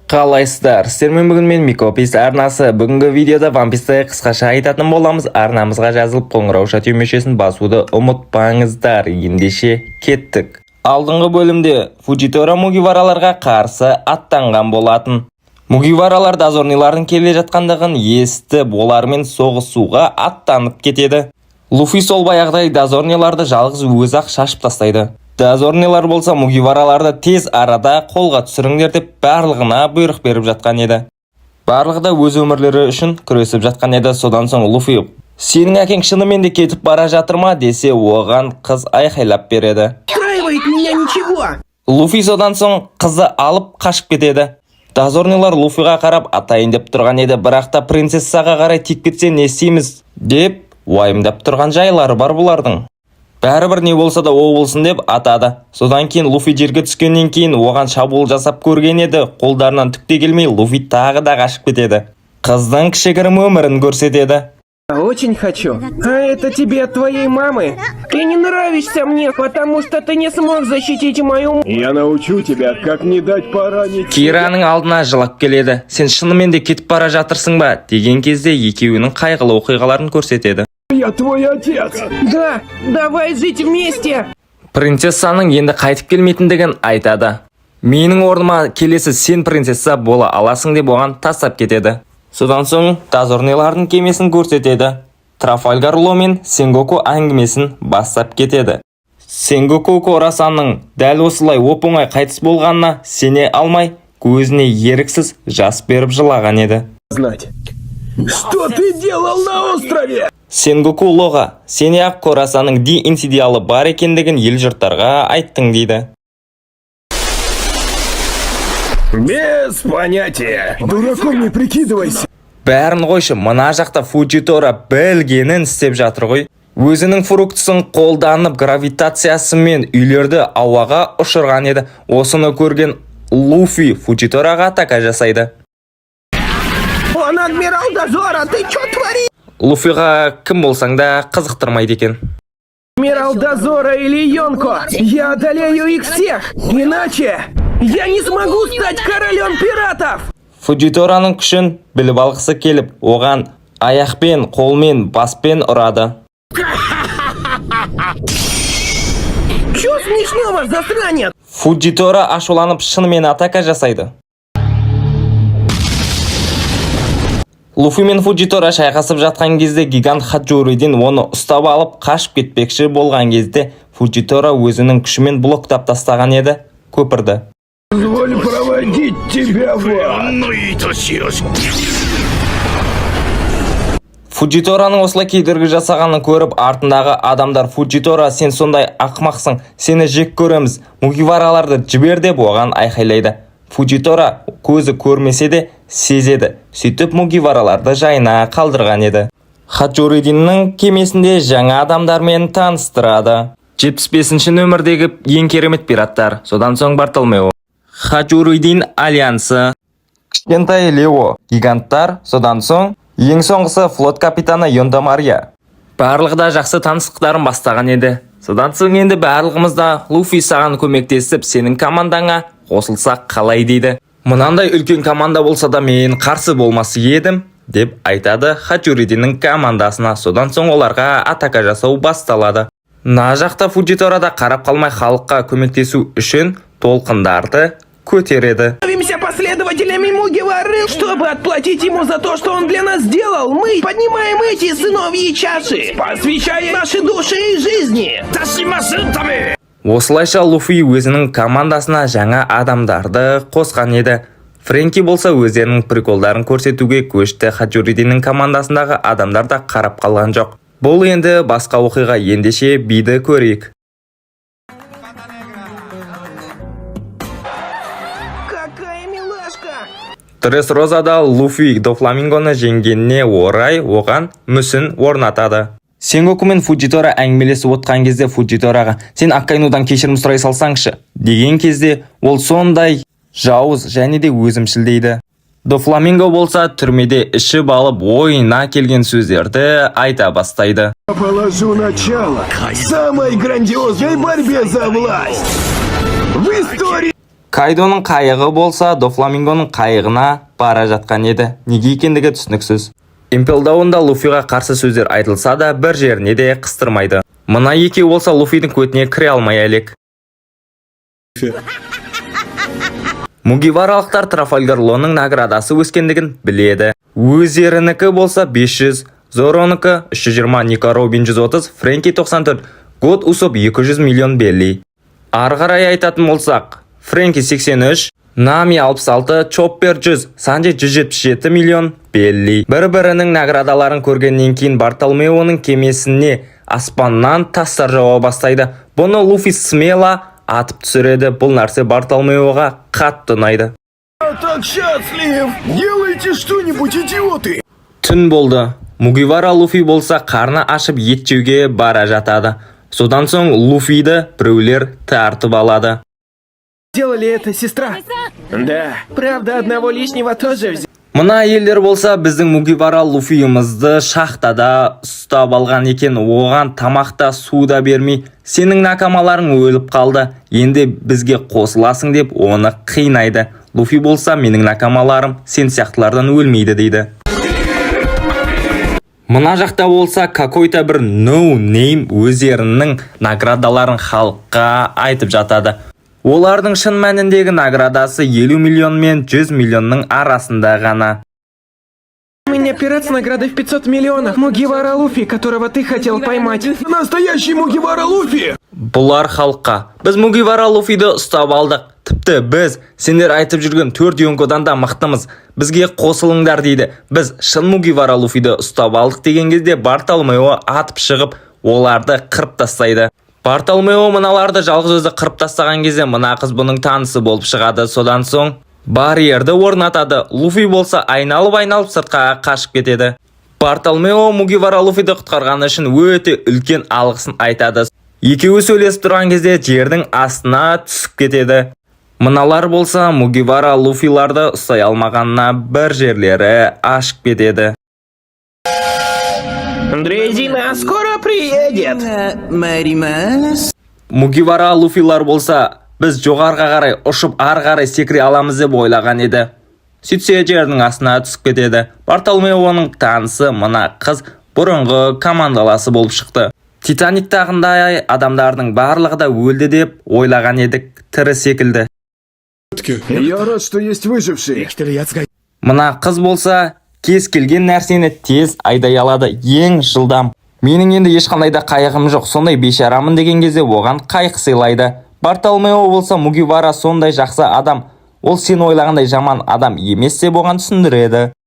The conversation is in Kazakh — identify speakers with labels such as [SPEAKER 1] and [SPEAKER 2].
[SPEAKER 1] Қалайсыздар? Сіздермен бүгін мен Микопис арнасы. Бүгінгі видеода One Piece'ті қысқаша айтатын боламыз. Арнамызға жазылып қоңырауша түймешесін басуды ұмытпаңыздар. Ендеше кеттік. Алдыңғы бөлімде Фуджитора Мугивараларға қарсы аттанған болатын. Мугиваралар дозорнилардың келе жатқандығын естіп, олармен соғысуға аттанып кетеді. Луфи сол баяғыдай дозорниларды жалғыз өзі-ақ шашып тастайды. Дозорнилар болса Мугивараларды тез арада қолға түсіріңдер деп барлығына бұйрық беріп жатқан еді. Барлығы да өз өмірлері үшін күресіп жатқан еді. Содан соң Луфи, сенің әкең шынымен де кетіп бара жатыр ма десе, оған қыз айқайлап береді. Луфи содан соң қызы алып қашып кетеді. Дозорнилар Луфиға қарап атайын деп тұрған еді, бірақ та принцессаға қарай тиіп кетсе не істейміз деп уайымдап тұрған жайлары бар бұлардың. Бәрібір не болса да о болсын деп атады. Содан кейін Луфи жерге түскеннен кейін оған шабуыл жасап көрген еді. Қолдарынан түк те келмей Луфи тағы да қашып кетеді. Қыздың кішігірім өмірін көрсетеді.
[SPEAKER 2] Очень хочу. А это тебе от твоей мамы? Ты не нравишься мне, потому что ты не смог защитить мою...
[SPEAKER 3] Я научу тебя, как не дать поранить...
[SPEAKER 1] Кираның алдына жылап келеді. Сен шынымен де кетіп бара жатырсың ба? Деген кезде екеуінің қайғылы оқиғаларын көрсетеді.
[SPEAKER 3] Я твой отец!
[SPEAKER 2] Да, давай жить вместе!
[SPEAKER 1] Принцессаның енді қайтып келмейтіндігін айтады. Менің орныма келесі сен принцесса бола аласың деп оған тастап кетеді. Содан соң дозорнилардың кемесін көрсетеді. Трафальгар Ло мен Сенгоку әңгімесін бастап кетеді. Сенгоку Корасанның дәл осылай оп-оңай қайтыс болғанына сене алмай, көзіне еріксіз жас беріп жылаған еді.
[SPEAKER 3] Знать, что ты делал на острове?
[SPEAKER 1] Сенгоку Лоға, сене ақ Корасанның ди-инсидиалы бар екендігін ел жұрттарға айттың дейді.
[SPEAKER 3] Без понятия. Дураком не прикидывайся.
[SPEAKER 1] Бәрін қойшы, мына жақта Фуджитора білгенін істеп жатыр ғой. Өзінің фруктысын қолданып гравитациясымен үйлерді ауаға ұшырған еді. Осыны көрген Луфи Фуджитораға атака жасайды.
[SPEAKER 2] Он адмирал дозора, ты чё творишь?
[SPEAKER 1] Луфиға кім болсаң да қызықтырмайды екен.
[SPEAKER 2] Адмирал дозора или Йонко, я одолею их всех, иначе я не смогу стать королем пиратов!
[SPEAKER 1] Фуджитораның күшін біліп алғысы келіп, оған аяқпен, қолмен, баспен ұрады.
[SPEAKER 2] Чё смешного, засранец?
[SPEAKER 1] Фуджитора ашуланып шынымен атака жасайды. Луфи мен Фуджитора шайқасып жатқан кезде гигант Хаджуридин оны ұстап алып қашып кетпекші болған кезде Фуджитора өзінің күшімен блоктап тастаған еді, көпірді.
[SPEAKER 3] Позволь проводить тебя в ад.
[SPEAKER 1] Фуджитораның осылай кедергі жасағанын көріп, артындағы адамдар Фуджитора, сен сондай ақмақсың, сені жек көреміз, Мугивараларды жібер деп оған айқайлайды. Фуджитора көзі көрмесе де сезеді. Сөйтіп Мугивараларды жайына қалдырған еді. Хаджуридиннің кемесінде жаңа адамдармен таныстырады. 75-ші нөмірдегі ең керемет пираттар. Содан соң Бартолмео. Хаджуридин альянсы. Кішкентай Лео. Гиганттар. Содан соң ең соңғысы флот капитаны Йонда Мария. Барлығы да жақсы таныстықтарын бастаған еді. Содан соң енді барлығымыз да Луфи саған көмектесіп, сенің командаңа қосылсақ қалай дейді. Мынандай үлкен команда болса да мен қарсы болмасы едім деп айтады Хаджуридиннің командасына. Содан соң оларға атака жасау басталады. На жақта Фуджитора да қарап қалмай халыққа көмектесу үшін толқындарды көтереді.
[SPEAKER 2] Становимся последователями Мугивары, чтобы отплатить ему за то, что он для нас сделал. Мы поднимаем эти сыновьи чаши, посвящая наши души и жизни.
[SPEAKER 1] Осылайша Луфи өзінің командасына жаңа адамдарды қосқан еді. Френки болса өздерінің приколдарын көрсетуге көшті. Хаджуридиннің командасындағы адамдар да қарап қалған жоқ. Бұл енді басқа оқиға, ендеше биді көрейік.
[SPEAKER 2] Какая милашка!
[SPEAKER 1] Дресрозада Луфи Дофламингоны жеңгеніне орай оған мүсін орнатады. Сенгоку мен Фуджитора әңгімелесіп отқан кезде Фуджитораға сен Аккайнудан кешірім сұрай салсаңшы деген кезде ол сондай жауыз және де өзімшіл дейді. Дофламинго болса түрмеде ішіп алып ойына келген сөздерді айта бастайды.
[SPEAKER 3] Положу начало самой грандиозной борьбе за власть в истории.
[SPEAKER 1] Кайдоның қайығы болса Дофламингоның қайығына бара жатқан еді. Неге екендігі түсініксіз. Impel Down'да Луфиға қарсы сөздер айтылса да бір жеріне де қыстырмайды. Мына екеу болса Луфидің көтіне кіре алмай әлек. Мугиваралықтар Трафальгар Лоның наградасы өскендігін біледі. Өздерінікі болса 500, Зоронікі 320, Нико Робин 130, Фрэнки 94, Год Усоп 200 миллион белли. Арғарай айтатын болсақ, Фрэнки 83, Нами 66, Чоппер 100, Санджи 177 миллион белли. Бір-бірінің наградаларын көргеннен кейін Бартолмеоның кемесіне аспаннан тастар жауа бастайды. Бұны Луфи смело атып түсіреді. Бұл нәрсе Бартолмеоға қатты ұнайды.
[SPEAKER 3] Я так счастлив! Делайте что-нибудь, идиоты!
[SPEAKER 1] Түн болды. Мугивара Луфи болса қарны ашып ет жеуге бара жатады. Содан соң Луфиді біреулер тартып алады.
[SPEAKER 2] Делали это, сестра? Да. Правда, одного лишнего тоже взял.
[SPEAKER 1] Мына елдер болса біздің Мугивара Луфиімізді шахтада ұстап алған екен. Оған тамақта суда бермей, сенің накамаларың өліп қалды. Енді бізге қосыласың деп оны қинайды. Луфи болса менің накамаларым сен сияқтылардан өлмейді дейді. Мына жақта болса какой-то бір no-name өздерінің наградаларын халыққа айтып жатады. Олардың шын мәніндегі наградасы 50 миллион мен 100 миллионның арасында ғана.
[SPEAKER 2] У меня пират с наградой в 500 миллионов. Мугивара Луфи, которого ты хотел поймать.
[SPEAKER 3] Настоящий Мугивара Луфи!
[SPEAKER 1] Бұлар халыққа. Біз Мугивара Луфиді ұстап алдық. Тіпті біз сендер айтып жүрген 4 юнгодан да мықтымыз. Бізге қосылыңдар дейді. Біз шын Мугивара Луфиді ұстап алдық деген кезде Бартолмео атып шығып, оларды қырып тастайды. Бартолмео мыналарды жалғыз өзі қырып тастаған кезде мына қыз бұның танысы болып шығады. Содан соң барьерді орнатады. Луфи болса айналып сыртқа қашып кетеді. Бартолмео Мугивара Луфиді құтқарғаны үшін өте үлкен алғысын айтады. Екеуі сөйлесіп тұрған кезде жердің астына түсіп кетеді. Мыналар болса Мугивара Луфиларды ұстай алмағанына бір жерлері ашып кетеді.
[SPEAKER 2] Дрезина скоро приедет.
[SPEAKER 1] Мугивара Луфилар болса біз жоғарға қарай ұшып ары қарай секіре аламыз деп ойлаған еді. Сөйтсе жердің астына түсіп кетеді. Бартолмеоның танысы мына қыз бұрынғы командаласы болып шықты. Титаниктағындай адамдардың барлығы да өлді деп ойлаған едік, тірі секілді.
[SPEAKER 3] Я рад, что есть выжившие.
[SPEAKER 1] Мына қыз болса кез келген нәрсені тез айдай алады, ең жылдам. Менің енді ешқандай да қайығым жоқ, сондай бейшарамын деген кезде оған қайық сыйлайды. Бартолмео болса Мугивара сондай жақсы адам, ол сен ойлағандай жаман адам емес деп оған түсіндіреді.